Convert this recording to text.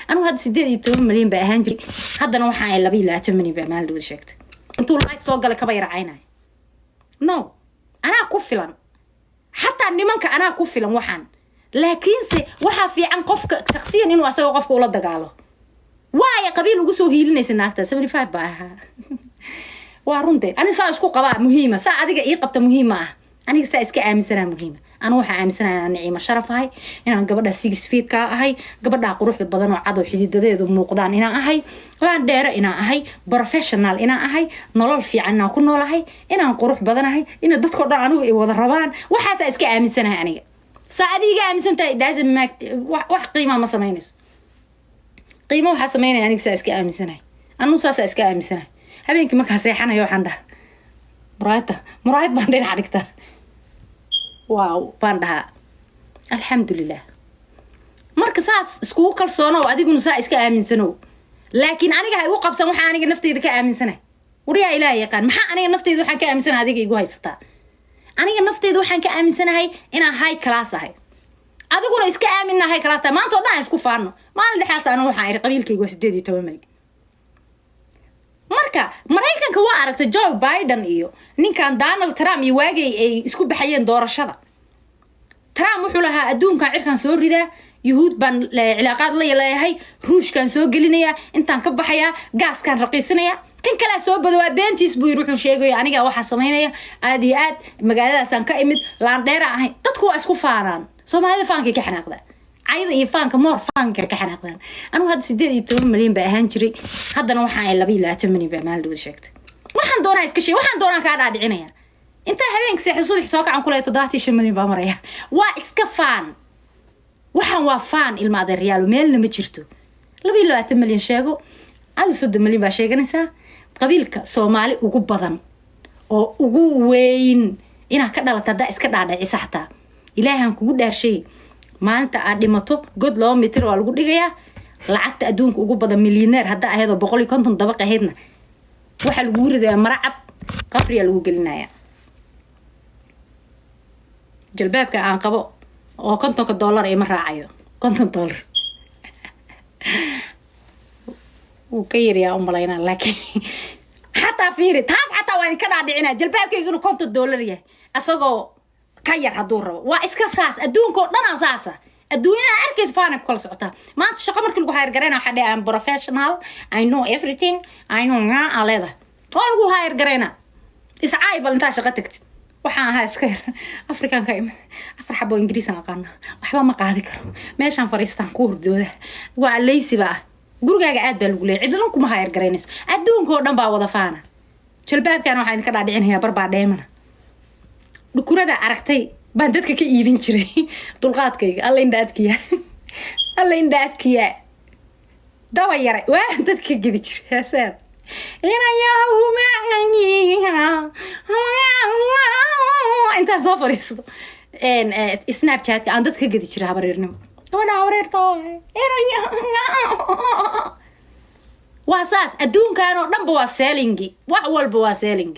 أنا هاد سيدي توم مليون بأهانجي هذا نوع حاجة لبي لا تمني بعمل دود شكت أنتوا لايك صوق لك كبير عيناي no أنا كفلا حتى إني منك أنا كفلا وحن لكن waxa fiican qofka shakhsiyan inuu asaga qofka ula dagaalo waaya qabiil ugu soo hiilinaysa naagta 75 baa waa runtii ani saa isku qabaa muhiima saa adiga ii qabta muhiima ah aniga saa iska aaminsanaa muhiima anu waxa aaminsanahay Naciima Sharaf ahay inaan gabadha 6 feet ka ahay gabadha quruxda badan oo cad oo xididadeedu muuqdaan inaan ahay laan dheer inaan ahay professional inaan ahay nolol fiican inaan ku noolahay inaan qurux badanahay in dadka dhan anigu ay wada rabaan waxa iska aaminsanahay aniga ساعديك أمسنت لازم ما واحد قيمة ما سمينيس قيمة واحد سميني يعني كساسك أمسنه أنا نص ساسك أمسنه هبينك ما كسيحنا يو عنده مرايت بعدين عرقته واو بعدها الحمد لله مركز سكو كلصانة وأديك نساسك أمسنه لكن أنا جاي وقف سموح أنا نفتي ذيك أمسنه وريا إلهي كان محا أنا نفتي ذو حكي أمسنه هذيك يجوا هاي ستا أنا نفتيد وحن كأمسناهاي إنا هاي كلاس هاي أدقون إسكا آمنا هاي كلاس ما أنتو دا إسكو فارنو ما اللي حاسة أنا وحاير قبيل كي وسديدي تومي مركا مريكان كوا عرفت جو بايدن إيو نين كان دونالد ترامب يواجه إسكو بحيين دور الشذا ترامب وحولها أدون كان عركان سوري ذا يهود بان علاقات لي هاي روش كان سو قلنيا انتان كبحيا غاز كان رقيسنيا كان كلا سو بدوا بنتيس بو يروحوا شيغو aniga waxa sameynaya aad iyo aad magaaladaasaan ka imid laan dheer ahay dadku waa isku faaraan Soomaalida faanka ka xanaaqda ayda iyo faanka moor faanka ka xanaaqdan anu had 18 milyan baa ahaan jiray haddana waxaan ay 22 milyan baa maal dhow sheegtay waxaan doonaa iska shay waxaan doonaa ka dhaadhicinaya inta habeenkii subax soo kacan kulay 17 milyan baa maraya waa iska faan waxaan waa faan ilma adeeryaal meelna ma jirto 22 milyan sheego aad 3 milyan baa sheeganaysaa qabiilka Soomaali ugu badan oo ugu weyn ina ka dhalata da iska dhaadhicisa xataa ilaahan kugu dhaarshay maanta aad dhimato god loo mitir waa lagu dhigayaa lacagta adduunka ugu badan milyaneer hadda ahayd 150 dabaq ahaydna waxa lagu ridaa maracad qabriya lagu gelinayaa jalbaabka aan qabo oo $50 ay ma raacayo $50 وكير يا أم لينا لكن حتى فيري تاس حتى وين كذا دعينا جلبابك يقولوا $50 يا أسوقو كير هدور وإسكاساس الدون كورنا أساسا الدنيا أركز فانا بكل سعطة ما أنت شقمر كل جوهر جرينا حدا I'm professional I know everything I know على هذا كل جوهر جرينا إسعايب اللي أنت شقتك waxaan ahaa iska Afrikaan ka imid afar xabo Ingiriis aan aqaan waxba ma qaadi karo meeshan fariistaan ku hurdooda waa leeysiba gurigaaga aad baa lagu leeyahay cidna kuma hayr gareynayso adduunka oo dhan baa wada faana jalbaabkan waxaan idin ka dhaadhicinayaa barbaa dheemana dhukurada aragtay baan dadka ka iibin jiray dulqaadkayga alla indhaadkiya dawa yaray waa dadka gidi jiray hasaab ina yawma inta soo fariisto Snapchat aan dadka gadi jiray habareernimo gabadha habareerto waa saas adduunkan oo dhanba waa selling wax walba waa selling